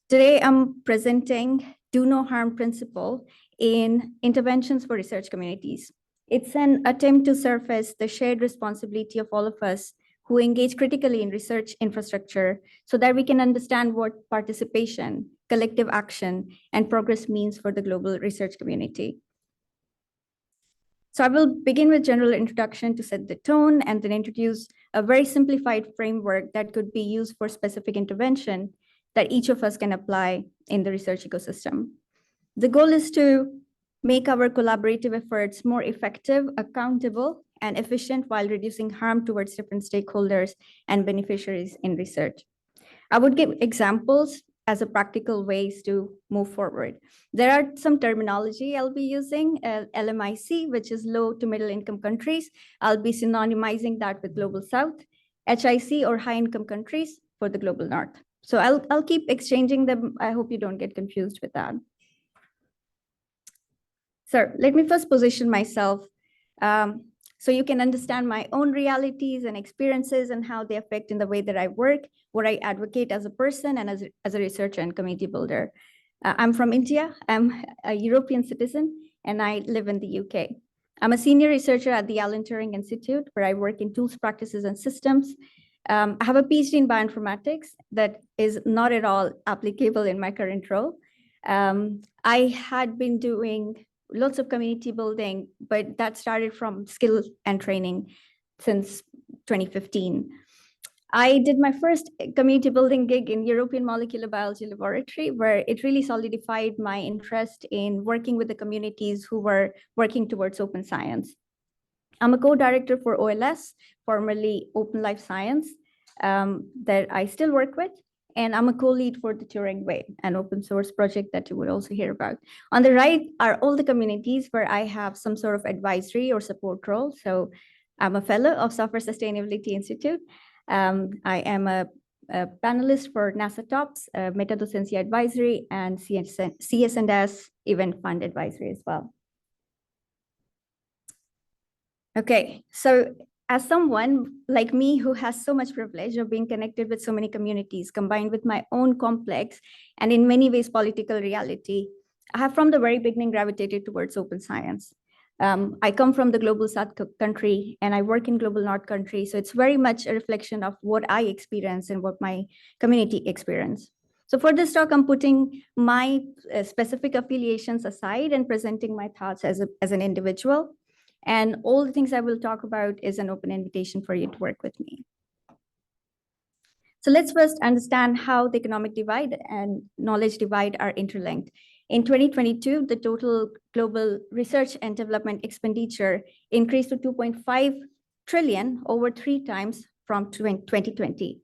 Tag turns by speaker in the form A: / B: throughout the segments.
A: Today, I'm presenting Do No Harm principle in interventions for research communities. It's an attempt to surface the shared responsibility of all of us who engage critically in research infrastructure so that we can understand what participation, collective action, and progress means for the global research community. So I will begin with general introduction to set the tone and then introduce a very simplified framework that could be used for specific intervention that each of us can apply in the research ecosystem. The goal is to make our collaborative efforts more effective, accountable, and efficient while reducing harm towards different stakeholders and beneficiaries in research. I would give examples as a practical ways to move forward. There are some terminology I'll be using, LMIC, which is low to middle income countries. I'll be synonymizing that with Global South, HIC or high income countries for the Global North. So I'll keep exchanging them. I hope you don't get confused with that. So let me first position myself so you can understand my own realities and experiences and how they affect in the way that I work, what I advocate as a person and as a researcher and community builder. I'm from India. I'm a European citizen, and I live in the UK. I'm a senior researcher at the Alan Turing Institute, where I work in tools, practices, and systems. I have a PhD in bioinformatics that is not at all applicable in my current role. I had been doing lots of community building, but that started from skill and training since 2015. I did my first community building gig in European Molecular Biology Laboratory, where it really solidified my interest in working with the communities who were working towards open science. I'm a co-director for OLS, formerly Open Life Science, that I still work with. And I'm a co-lead for the Turing Way, an open source project that you would also hear about. On the right are all the communities where I have some sort of advisory or support role. So I'm a fellow of Software Sustainability Institute. I am a panelist for NASA TOPS, Metadocencia Advisory, and CS&S Event Fund Advisory as well. Okay, so as someone like me who has so much privilege of being connected with so many communities, combined with my own complex and in many ways political reality, I have from the very beginning gravitated towards open science. I come from the global South country and I work in global North country. So it's very much a reflection of what I experience and what my community experience. So for this talk, I'm putting my specific affiliations aside and presenting my thoughts as an individual. And all the things I will talk about is an open invitation for you to work with me. So let's first understand how the economic divide and knowledge divide are interlinked. In 2022, the total global research and development expenditure increased to 2.5 trillion, over 3 times from 2020.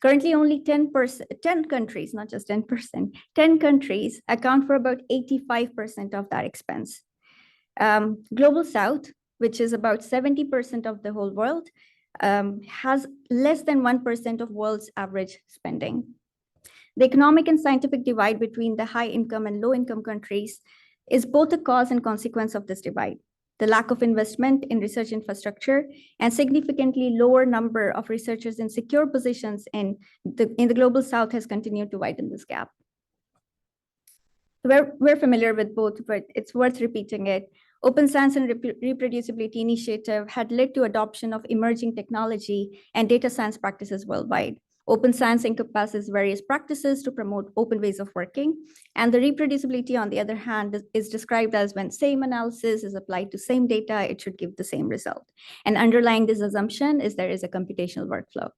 A: Currently, only 10 countries, not just 10%, 10 countries account for about 85% of that expense. Global South, which is about 70% of the whole world, has less than 1% of world's average spending. The economic and scientific divide between the high income and low income countries is both a cause and consequence of this divide. The lack of investment in research infrastructure and significantly lower number of researchers in secure positions in the global South has continued to widen this gap. We're familiar with both, but it's worth repeating it. Open Science and Reproducibility Initiative had led to adoption of emerging technology and data science practices worldwide. Open science encompasses various practices to promote open ways of working. And the reproducibility, on the other hand, is described as when same analysis is applied to same data, it should give the same result. And underlying this assumption is there is a computational workflow.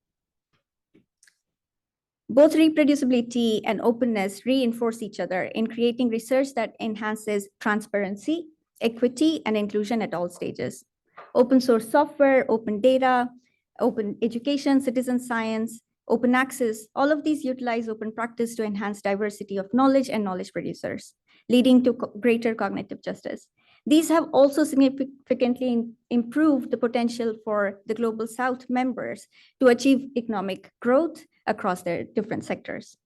A: Both reproducibility and openness reinforce each other in creating research that enhances transparency, equity, and inclusion at all stages. Open source software, open data, open education, citizen science, open access, all of these utilize open practice to enhance diversity of knowledge and knowledge producers, leading to greater cognitive justice. These have also significantly improved the potential for the Global South members to achieve economic growth across their different sectors.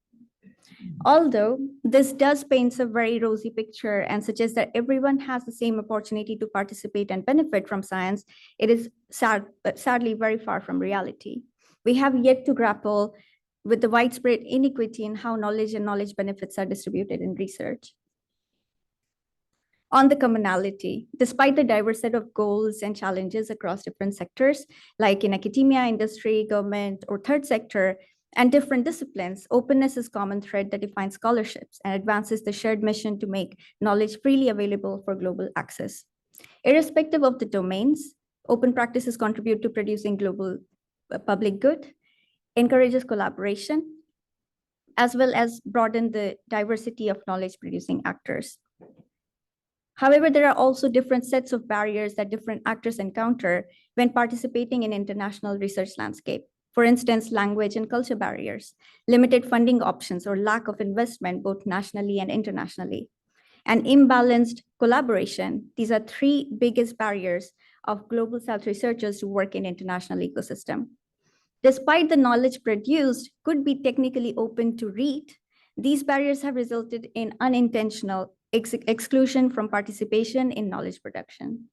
A: Although this does paint a very rosy picture and suggests that everyone has the same opportunity to participate and benefit from science, it is sadly very far from reality. We have yet to grapple with the widespread inequity in how knowledge and knowledge benefits are distributed in research. On the commonality, despite the diverse set of goals and challenges across different sectors, like in academia, industry, government, or third sector, and different disciplines, openness is a common thread that defines scholarships and advances the shared mission to make knowledge freely available for global access. Irrespective of the domains, open practices contribute to producing global public good, encourages collaboration, as well as broaden the diversity of knowledge-producing actors. However, there are also different sets of barriers that different actors encounter when participating in international research landscape. For instance, language and culture barriers, limited funding options or lack of investment both nationally and internationally, and imbalanced collaboration. These are three biggest barriers of global South researchers who work in international ecosystem. Despite the knowledge produced could be technically open to read, these barriers have resulted in unintentional exclusion from participation in knowledge production.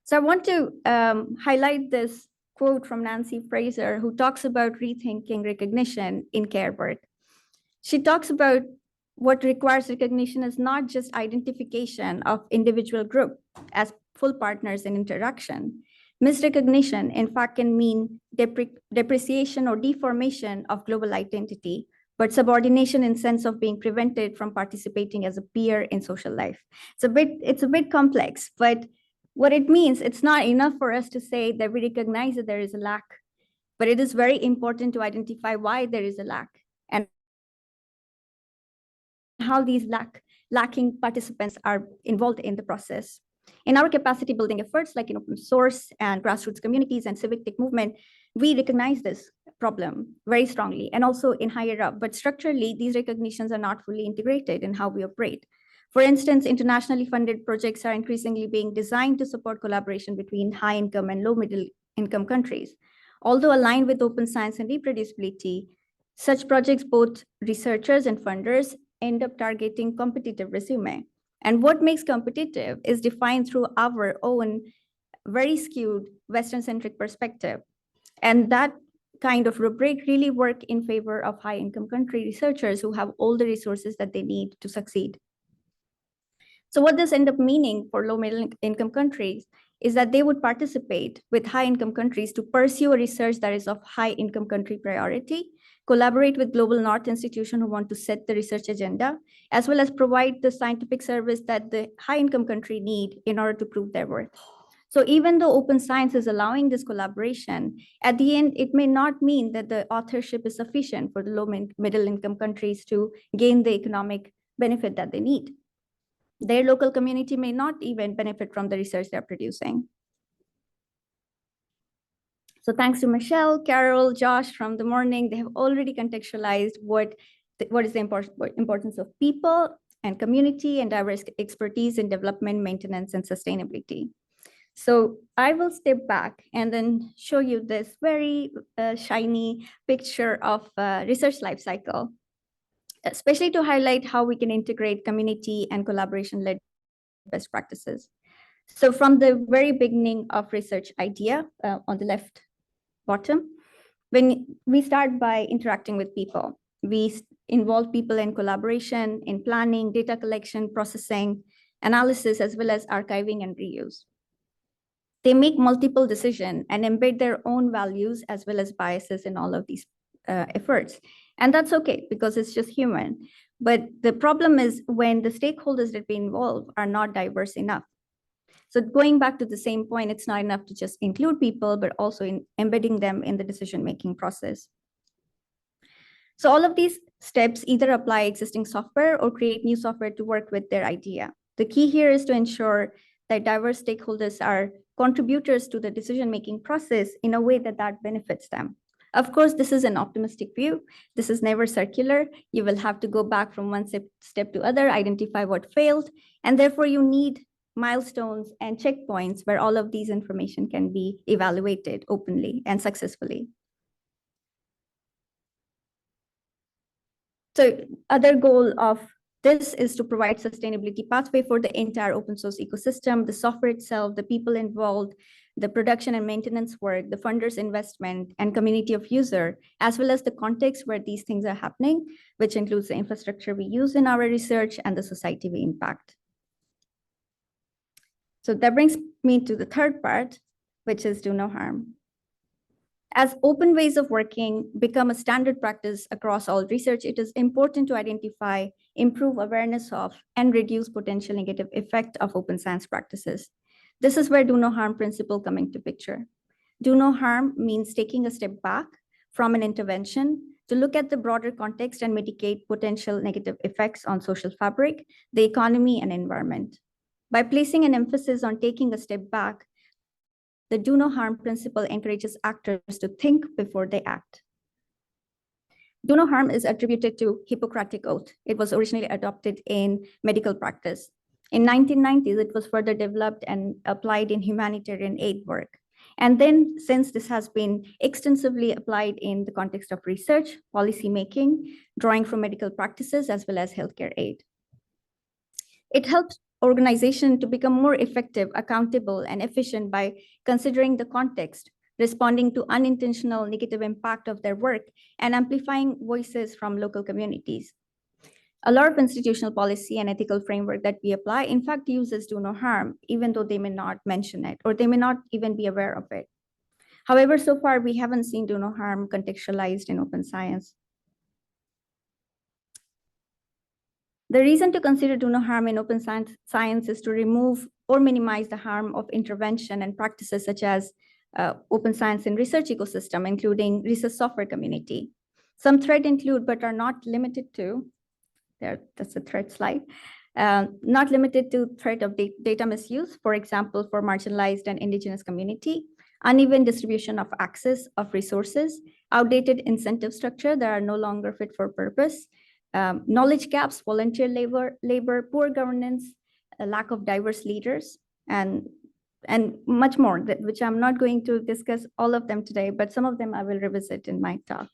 A: So I want to highlight this quote from Nancy Fraser, who talks about rethinking recognition in care work. She talks about what requires recognition is not just identification of individual group as full partners in interaction. Misrecognition, in fact, can mean depreciation or deformation of global identity, but subordination in sense of being prevented from participating as a peer in social life. It's a bit complex, but what it means, it's not enough for us to say that we recognize that there is a lack, but it is very important to identify why there is a lack and how these lacking participants are involved in the process. In our capacity building efforts, like in open source and grassroots communities and civic tech movement, we recognize this problem very strongly, and also in higher up, but structurally, these recognitions are not fully integrated in how we operate. For instance, internationally funded projects are increasingly being designed to support collaboration between high income and low middle income countries. Although aligned with open science and reproducibility, such projects, both researchers and funders, end up targeting competitive resume. And what makes competitive is defined through our own very skewed Western-centric perspective. And that kind of rubric really work in favor of high-income country researchers who have all the resources that they need to succeed. So what this end up meaning for low-middle income countries is that they would participate with high-income countries to pursue a research that is of high-income country priority, collaborate with global North institutions who want to set the research agenda, as well as provide the scientific service that the high-income country need in order to prove their worth. So even though open science is allowing this collaboration, at the end, it may not mean that the authorship is sufficient for the low-middle income countries to gain the economic benefit that they need. Their local community may not even benefit from the research they're producing. So thanks to Michelle, Carol, Josh from the morning, they have already contextualized what is the importance of people and community and diverse expertise in development, maintenance, and sustainability. So I will step back and then show you this very shiny picture of research life cycle, especially to highlight how we can integrate community and collaboration-led best practices. So from the very beginning of research idea on the left bottom, when we start by interacting with people, we involve people in collaboration, in planning, data collection, processing, analysis, as well as archiving and reuse. They make multiple decisions and embed their own values as well as biases in all of these efforts. And that's okay because it's just human. But the problem is when the stakeholders that we involve are not diverse enough. So going back to the same point, it's not enough to just include people, but also in embedding them in the decision-making process. So all of these steps either apply existing software or create new software to work with their idea. The key here is to ensure that diverse stakeholders are contributors to the decision-making process in a way that benefits them. Of course, this is an optimistic view. This is never circular. You will have to go back from one step to other, identify what failed, and therefore you need milestones and checkpoints where all of these information can be evaluated openly and successfully. So other goal of This is to provide sustainability pathway for the entire open source ecosystem, the software itself, the people involved, the production and maintenance work, the funders' investment, and community of user, as well as the context where these things are happening, which includes the infrastructure we use in our research and the society we impact. So that brings me to the third part, which is do no harm. As open ways of working become a standard practice across all research, it is important to identify, improve awareness of, and reduce potential negative effect of open science practices. This is where do no harm principle come into picture. Do no harm means taking a step back from an intervention to look at the broader context and mitigate potential negative effects on social fabric, the economy, and environment. By placing an emphasis on taking a step back, the do no harm principle encourages actors to think before they act. Do no harm is attributed to Hippocratic Oath. It was originally adopted in medical practice. In 1990s, it was further developed and applied in humanitarian aid work. And then, since this has been extensively applied in the context of research, policy making, drawing from medical practices, as well as healthcare aid. It helps organizations to become more effective, accountable, and efficient by considering the context, responding to unintentional negative impact of their work, and amplifying voices from local communities. A lot of institutional policy and ethical framework that we apply, in fact, uses do no harm, even though they may not mention it, or they may not even be aware of it. However, so far, we haven't seen do no harm contextualized in open science. The reason to consider do no harm in open science is to remove or minimize the harm of intervention and practices such as open science in research ecosystem, including research software community. Some threats include, but are not limited to, that's a threat slide, not limited to threat of data misuse, for example, for marginalized and indigenous community, uneven distribution of access of resources, outdated incentive structure that are no longer fit for purpose, knowledge gaps, volunteer labor, poor governance, a lack of diverse leaders, and much more, which I'm not going to discuss all of them today, but some of them I will revisit in my talk.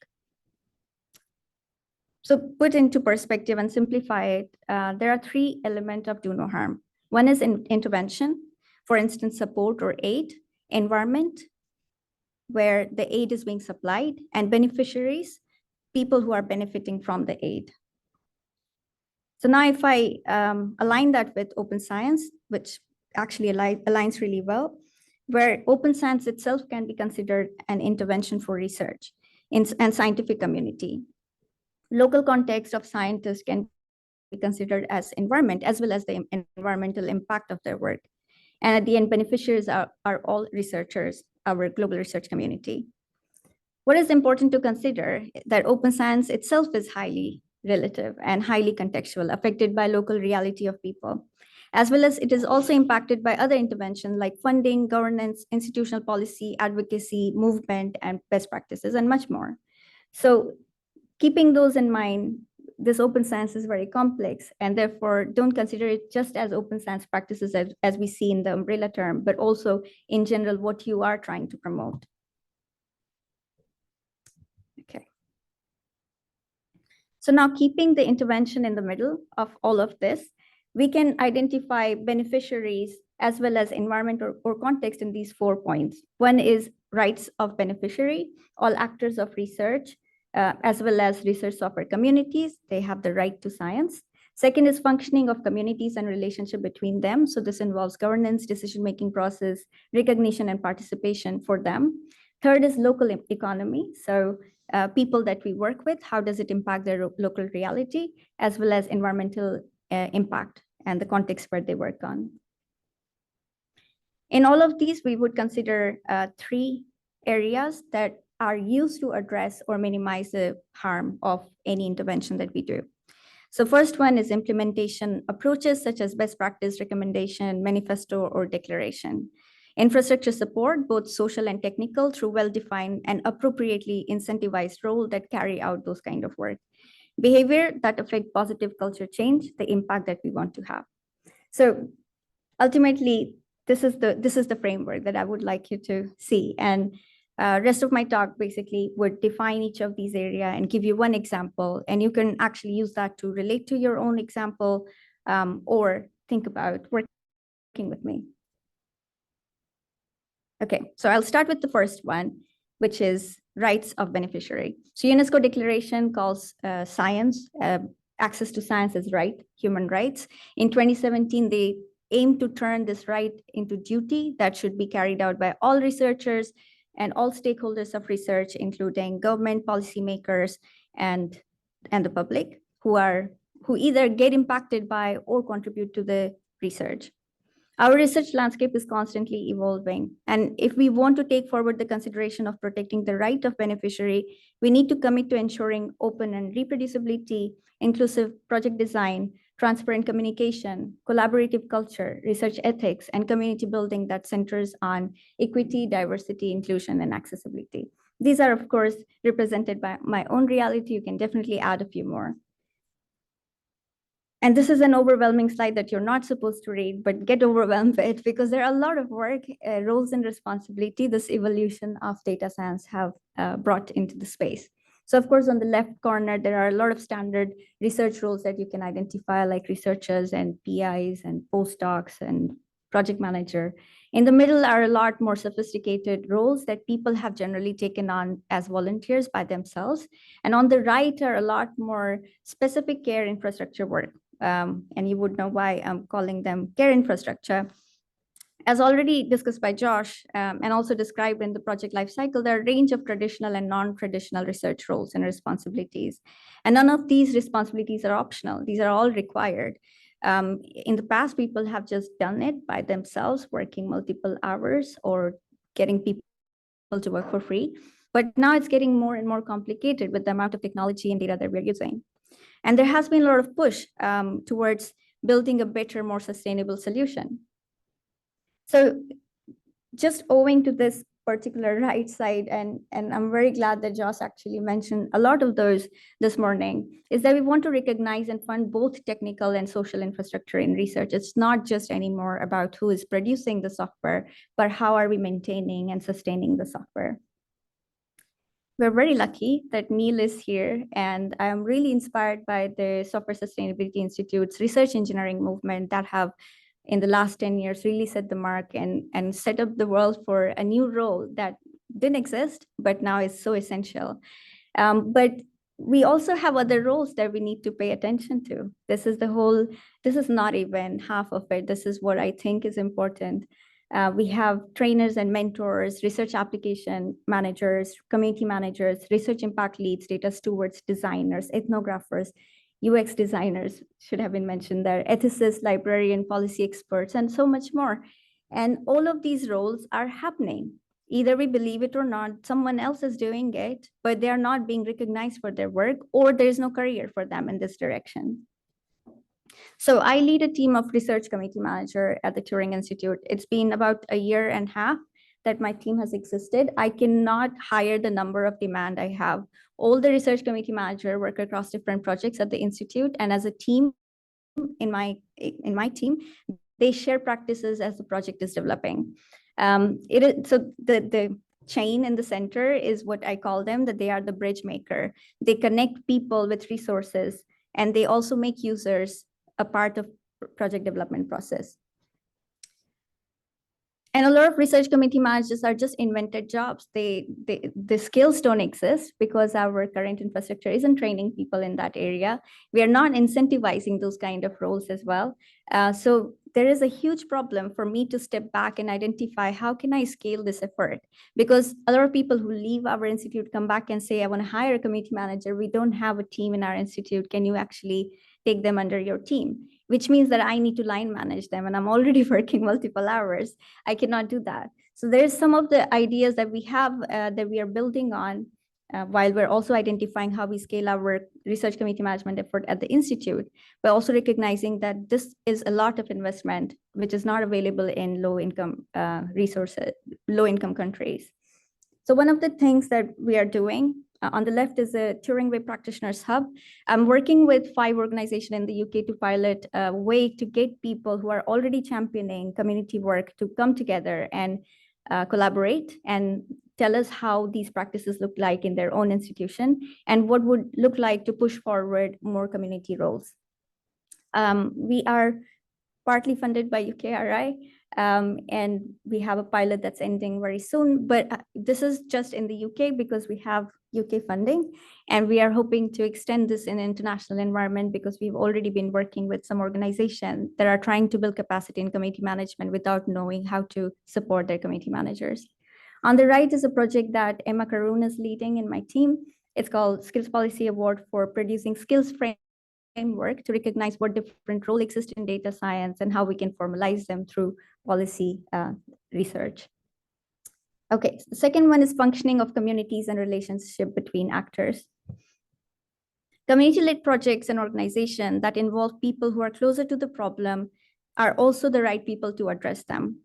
A: So put into perspective and simplify it, there are three elements of do no harm. One is intervention, for instance, support or aid, environment, where the aid is being supplied, and beneficiaries, people who are benefiting from the aid. So now if I align that with open science, which actually aligns really well, where open science itself can be considered an intervention for research and scientific community. Local context of scientists can be considered as environment, as well as the environmental impact of their work. And at the end, beneficiaries are all researchers, our global research community. What is important to consider that open science itself is highly relative and highly contextual, affected by local reality of people, as well as it is also impacted by other interventions like funding, governance, institutional policy, advocacy, movement, and best practices, and much more. So keeping those in mind, this open science is very complex, and therefore don't consider it just as open science practices as we see in the umbrella term, but also in general what you are trying to promote. Okay. So now keeping the intervention in the middle of all of this, we can identify beneficiaries as well as environment or context in these 4 points. One is rights of beneficiary, all actors of research, as well as research software communities, they have the right to science. Second is functioning of communities and relationship between them. So this involves governance, decision-making process, recognition and participation for them. Third is local economy. So people that we work with, how does it impact their local reality, as well as environmental impact and the context where they work on. In all of these, we would consider 3 areas that are used to address or minimize the harm of any intervention that we do. So first one is implementation approaches such as best practice recommendation, manifesto, or declaration. Infrastructure support, both social and technical, through well-defined and appropriately incentivized role that carry out those kind of work. Behavior that affect positive culture change, the impact that we want to have. So ultimately, this is the framework that I would like you to see. And Rest of my talk basically would define each of these areas and give you one example, and you can actually use that to relate to your own example or think about working with me. Okay, so I'll start with the first one, which is rights of beneficiary. So UNESCO Declaration calls science, access to science as right, human rights. In 2017, they aim to turn this right into duty that should be carried out by all researchers and all stakeholders of research, including government, policymakers, and the public, who either get impacted by or contribute to the research. Our research landscape is constantly evolving, and if we want to take forward the consideration of protecting the right of beneficiary, we need to commit to ensuring open and reproducibility, inclusive project design, transparent communication, collaborative culture, research ethics, and community building that centers on equity, diversity, inclusion, and accessibility. These are, of course, represented by my own reality. You can definitely add a few more. And this is an overwhelming slide that you're not supposed to read, but get overwhelmed with it because there are a lot of work, roles, and responsibility this evolution of data science have brought into the space. So of course, on the left corner, there are a lot of standard research roles that you can identify, like researchers and PIs and postdocs and project manager. In the middle are a lot more sophisticated roles that people have generally taken on as volunteers by themselves. And on the right are a lot more specific care infrastructure work. And you would know why I'm calling them care infrastructure. As already discussed by Josh and also described in the project lifecycle, there are a range of traditional and non-traditional research roles and responsibilities. And none of these responsibilities are optional. These are all required. In the past, people have just done it by themselves, working multiple hours or getting people to work for free. But now it's getting more and more complicated with the amount of technology and data that we're using. And there has been a lot of push towards building a better, more sustainable solution. So just owing to this particular right side, and I'm very glad that Josh actually mentioned a lot of those this morning, is that we want to recognize and fund both technical and social infrastructure in research. It's not just anymore about who is producing the software, but how are we maintaining and sustaining the software. We're very lucky that Neil is here, and I'm really inspired by the Software Sustainability Institute's research engineering movement that have, in the last 10 years, really set the mark and set up the world for a new role that didn't exist, but now is so essential. But we also have other roles that we need to pay attention to. This is not even half of it. This is what I think is important. We have trainers and mentors, research application managers, community managers, research impact leads, data stewards, designers, ethnographers, UX designers should have been mentioned there, ethicists, librarian, policy experts, and so much more. And all of these roles are happening. Either we believe it or not, someone else is doing it, but they are not being recognized for their work, or there is no career for them in this direction. So I lead a team of research committee manager at the Turing Institute. It's been about a year and a half that my team has existed. I cannot hire the number of demand I have. All the research committee manager work across different projects at the Institute, and as a team in my team, they share practices as the project is developing. So the chain in the center is what I call them, that they are the bridge maker. They connect people with resources, and they also make users a part of project development process. And a lot of research committee managers are just invented jobs. The skills don't exist because our current infrastructure isn't training people in that area. We are not incentivizing those kind of roles as well. So there is a huge problem for me to step back and identify how can I scale this effort? Because a lot of people who leave our institute come back and say, I want to hire a committee manager. We don't have a team in our institute. Can you actually take them under your team? Which means that I need to line manage them, and I'm already working multiple hours. I cannot do that. So there's some of the ideas that we have that we are building on while we're also identifying how we scale our research committee management effort at the Institute, but also recognizing that this is a lot of investment, which is not available in low-income low-income countries. So one of the things that we are doing on the left is a Turing Way Practitioners Hub. I'm working with 5 organizations in the UK to pilot a way to get people who are already championing community work to come together and collaborate. And tell us how these practices look like in their own institution and what would look like to push forward more community roles. We are partly funded by UKRI, and we have a pilot that's ending very soon, but this is just in the UK because we have UK funding, and we are hoping to extend this in an international environment because we've already been working with some organizations that are trying to build capacity in community management without knowing how to support their community managers. On the right is a project that Emma Karoon is leading in my team. It's called Skills Policy Award for producing skills framework to recognize what different roles exist in data science and how we can formalize them through policy research. Okay, so the second one is functioning of communities and relationship between actors. Community-led projects and organizations that involve people who are closer to the problem are also the right people to address them.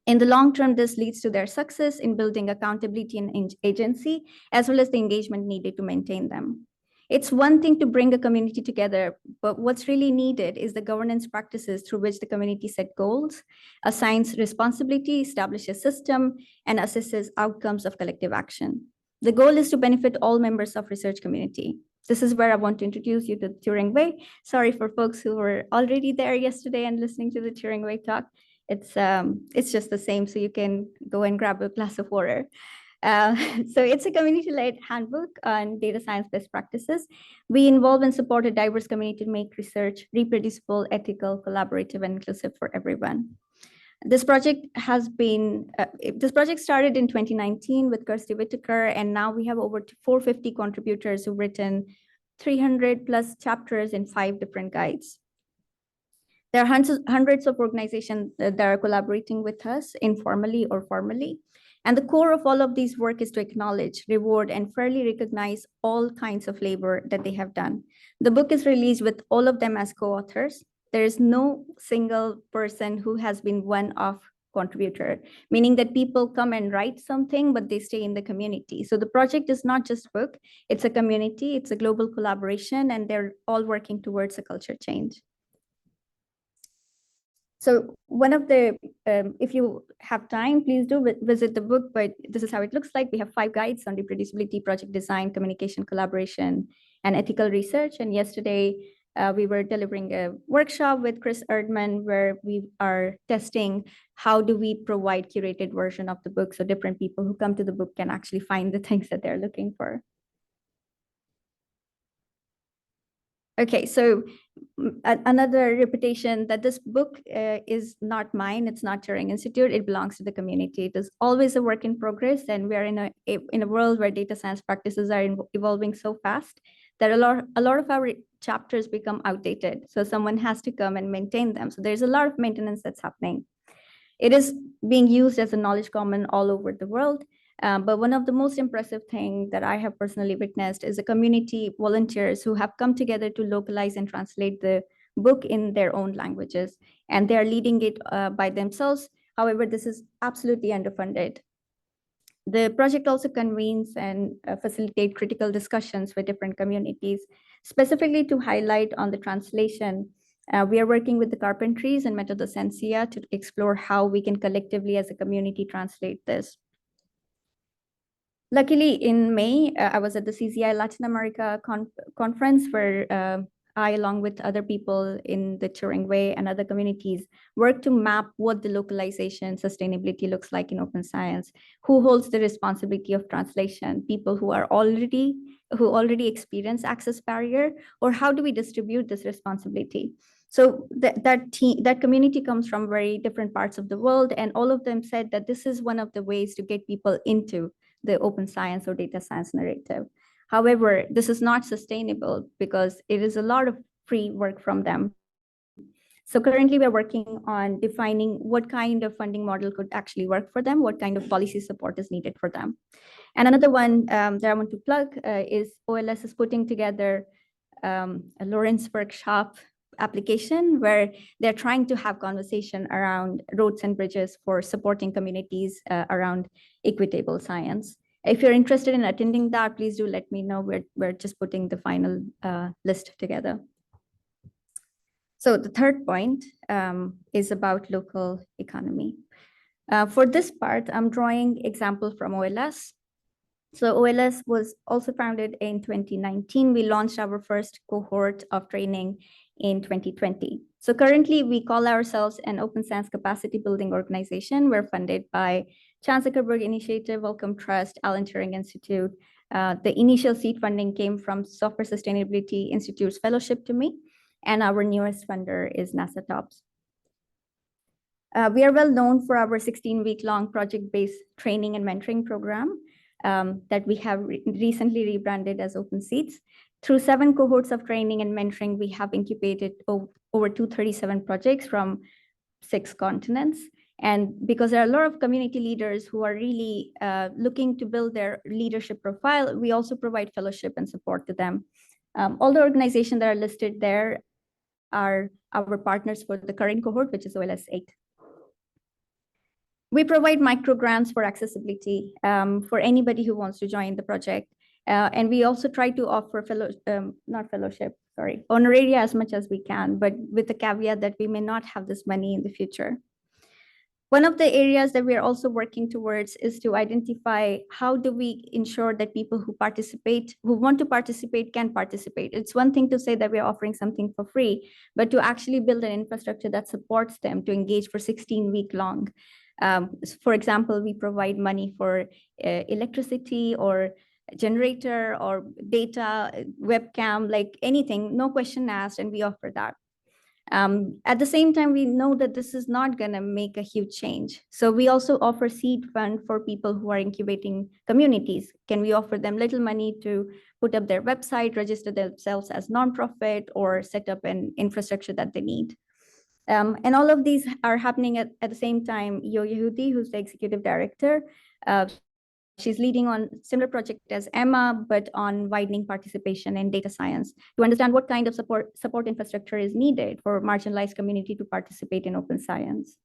A: In the long term, this leads to their success in building accountability and agency, as well as the engagement needed to maintain them. It's one thing to bring a community together, but what's really needed is the governance practices through which the community set goals, assigns responsibility, establishes system, and assesses outcomes of collective action. The goal is to benefit all members of research community. This is where I want to introduce you to the Turing Way. Sorry for folks who were already there yesterday and listening to the Turing Way talk. It's just the same, so you can go and grab a glass of water. So it's a community-led handbook on data science best practices. We involve and support a diverse community to make research reproducible, ethical, collaborative, and inclusive for everyone. This project started in 2019 with Kirsty Whitaker, and now we have over 450 contributors who've written 300 plus chapters in 5 different guides. There are hundreds of organizations that are collaborating with us informally or formally. And the core of all of these work is to acknowledge, reward, and fairly recognize all kinds of labor that they have done. The book is released with all of them as co-authors. There is no single person who has been one-off contributor, meaning that people come and write something, but they stay in the community. So the project is not just a book, it's a community, it's a global collaboration, and they're all working towards a culture change. So one of the, if you have time, please do visit the book, but this is how it looks like. We have 5 guides on reproducibility, project design, communication, collaboration, and ethical research. And yesterday, we were delivering a workshop with Chris Erdman where we are testing how do we provide curated version of the book so different people who come to the book can actually find the things that they're looking for. Okay, so another reputation that this book is not mine, it's not Turing Institute, it belongs to the community. It is always a work in progress, and we're in a world where data science practices are evolving so fast that a lot of our chapters become outdated. So someone has to come and maintain them. So there's a lot of maintenance that's happening. It is being used as a knowledge common all over the world. But one of the most impressive things that I have personally witnessed is the community volunteers who have come together to localize and translate the book in their own languages, and they're leading it by themselves. However, this is absolutely underfunded. The project also convenes and facilitate critical discussions with different communities, specifically to highlight on the translation. We are working with the Carpentries and Metodocencia to explore how we can collectively as a community translate this. Luckily, in May, I was at the CCI Latin America conference where I, along with other people in the Turing Way and other communities, worked to map what the localization sustainability looks like in open science. Who holds the responsibility of translation? People who already experience access barrier, or how do we distribute this responsibility? So that community comes from very different parts of the world, and all of them said that this is one of the ways to get people into the open science or data science narrative. However, this is not sustainable because it is a lot of free work from them. So currently we're working on defining what kind of funding model could actually work for them, what kind of policy support is needed for them. And another one that I want to plug is OLS is putting together a Lawrence workshop application where they're trying to have conversation around roads and bridges for supporting communities around equitable science. If you're interested in attending that, please do let me know. We're just putting the final list together. So the third point is about local economy. For this part, I'm drawing example from OLS. So OLS was also founded in 2019. We launched our first cohort of training in 2020. So currently we call ourselves an open science capacity building organization. We're funded by Chan Zuckerberg Initiative, Wellcome Trust, Alan Turing Institute. The initial seed funding came from Software Sustainability Institute's fellowship to me, and our newest funder is NASA TOPS. We are well known for our 16-week-long project-based training and mentoring program that we have recently rebranded as Open Seeds. Through 7 cohorts of training and mentoring, we have incubated over 237 projects from 6 continents. And because there are a lot of community leaders who are really looking to build their leadership profile, we also provide fellowship and support to them. All the organizations that are listed there are our partners for the current cohort, which is OLS 8. We provide micro grants for accessibility for anybody who wants to join the project. And we also try to offer honoraria as much as we can, but with the caveat that we may not have this money in the future. One of the areas that we are also working towards is to identify how do we ensure that people who want to participate can participate. It's one thing to say that we're offering something for free, but to actually build an infrastructure that supports them to engage for 16-week long. For example, we provide money for electricity or generator or data, webcam, like anything, no question asked, and we offer that. At the same time, we know that this is not going to make a huge change. So we also offer seed fund for people who are incubating communities. Can we offer them little money to put up their website, register themselves as nonprofit, or set up an infrastructure that they need? And all of these are happening at the same time. Yo Yehudi, who's the executive director, she's leading on similar project as Emma, but on widening participation in data science to understand what kind of support infrastructure is needed for marginalized community to participate in open science.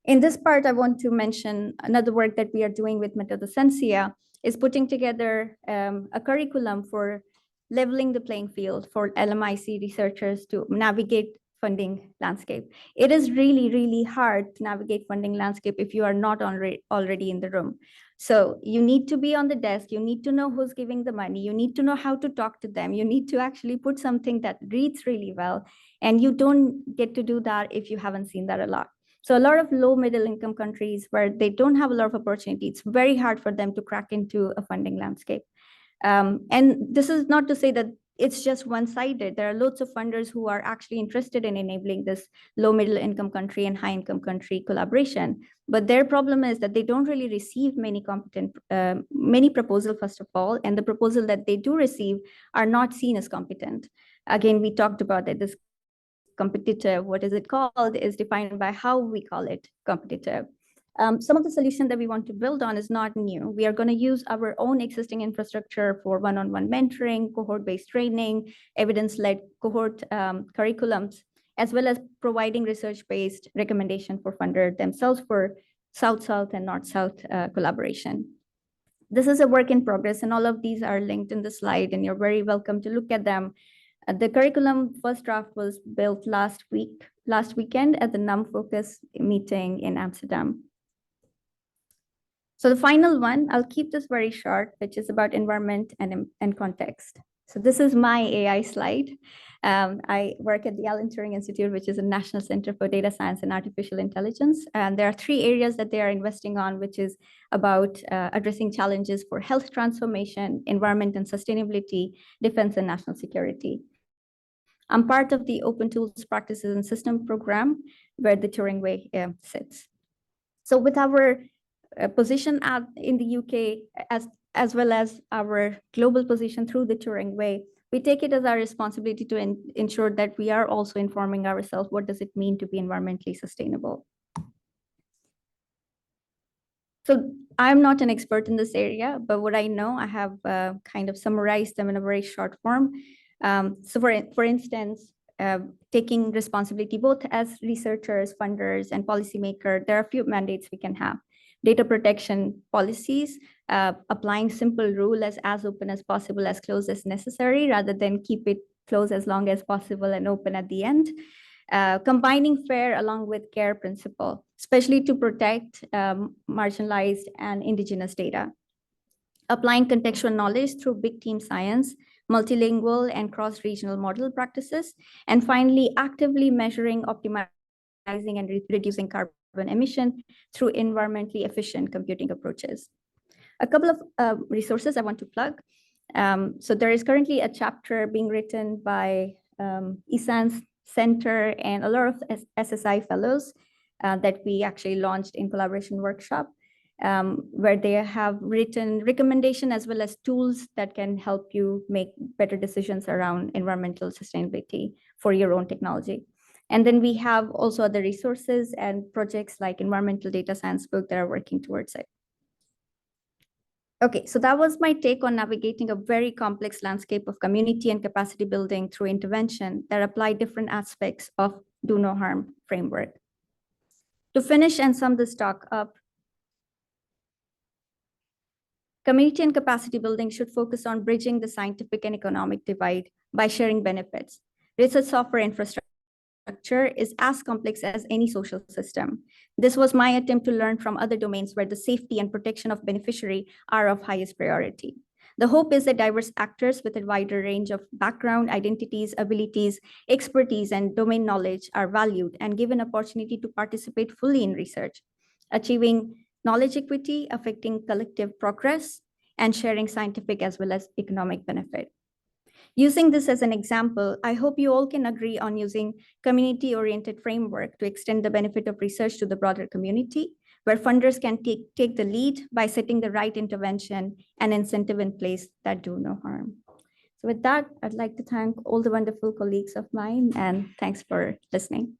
A: In this part, I want to mention another work that we are doing with Metodocensia is putting together a curriculum for leveling the playing field for LMIC researchers to navigate funding landscape. It is really, really hard to navigate funding landscape if you are not already in the room. So you need to be on the desk, you need to know who's giving the money, you need to know how to talk to them, you need to actually put something that reads really well, and you don't get to do that if you haven't seen that a lot. So a lot of low middle income countries where they don't have a lot of opportunity, it's very hard for them to crack into a funding landscape. And this is not to say that it's just one-sided. There are lots of funders who are actually interested in enabling this low middle income country and high income country collaboration. But their problem is that they don't really receive many proposals, first of all, and the proposal that they do receive are not seen as competent. Again, we talked about that this competitive, what is it called, is defined by how we call it competitive. Some of the solution that we want to build on is not new. We are going to use our own existing infrastructure for one-on-one mentoring, cohort-based training, evidence-led cohort curriculums, as well as providing research-based recommendation for funder themselves for South-South and North-South collaboration. This is a work in progress, and all of these are linked in the slide, and you're very welcome to look at them. The curriculum first draft was built last weekend at the NUM Focus meeting in Amsterdam. So the final one, I'll keep this very short, which is about environment and context. So this is my AI slide. I work at the Alan Turing Institute, which is a National Center for Data Science and Artificial Intelligence. And there are 3 areas that they are investing on, which is about addressing challenges for health transformation, environment and sustainability, defense and national security. I'm part of the Open Tools, Practices and System program, where the Turing Way sits. So with our position in the UK, as well as our global position through the Turing Way, we take it as our responsibility to ensure that we are also informing ourselves, what does it mean to be environmentally sustainable? So I'm not an expert in this area, but what I know, I have kind of summarized them in a very short form. So for instance, taking responsibility both as researchers, funders, and policymakers, there are a few mandates we can have. Data protection policies, applying simple rule as open as possible, as close as necessary, rather than keep it closed as long as possible and open at the end. combining fair along with care principle, especially to protect marginalized and indigenous data, applying contextual knowledge through big team science, multilingual and cross-regional model practices, and finally, actively measuring, optimizing, and reducing carbon emission through environmentally efficient computing approaches. A couple of resources I want to plug. So there is currently a chapter being written by Isan's Center and a lot of SSI fellows that we actually launched in collaboration workshop, where they have written recommendation as well as tools that can help you make better decisions around environmental sustainability for your own technology. And then we have also other resources and projects like Environmental Data Science Book that are working towards it. Okay, so that was my take on navigating a very complex landscape of community and capacity building through intervention that apply different aspects of do no harm framework. To finish and sum this talk up, community and capacity building should focus on bridging the scientific and economic divide by sharing benefits. Research software infrastructure is as complex as any social system. This was my attempt to learn from other domains where the safety and protection of beneficiary are of highest priority. The hope is that diverse actors with a wider range of background, identities, abilities, expertise, and domain knowledge are valued and given opportunity to participate fully in research, achieving knowledge equity, affecting collective progress, and sharing scientific as well as economic benefit. Using this as an example, I hope you all can agree on using community-oriented framework to extend the benefit of research to the broader community, where funders can take the lead by setting the right intervention and incentive in place that do no harm. So with that, I'd like to thank all the wonderful colleagues of mine, and thanks for listening.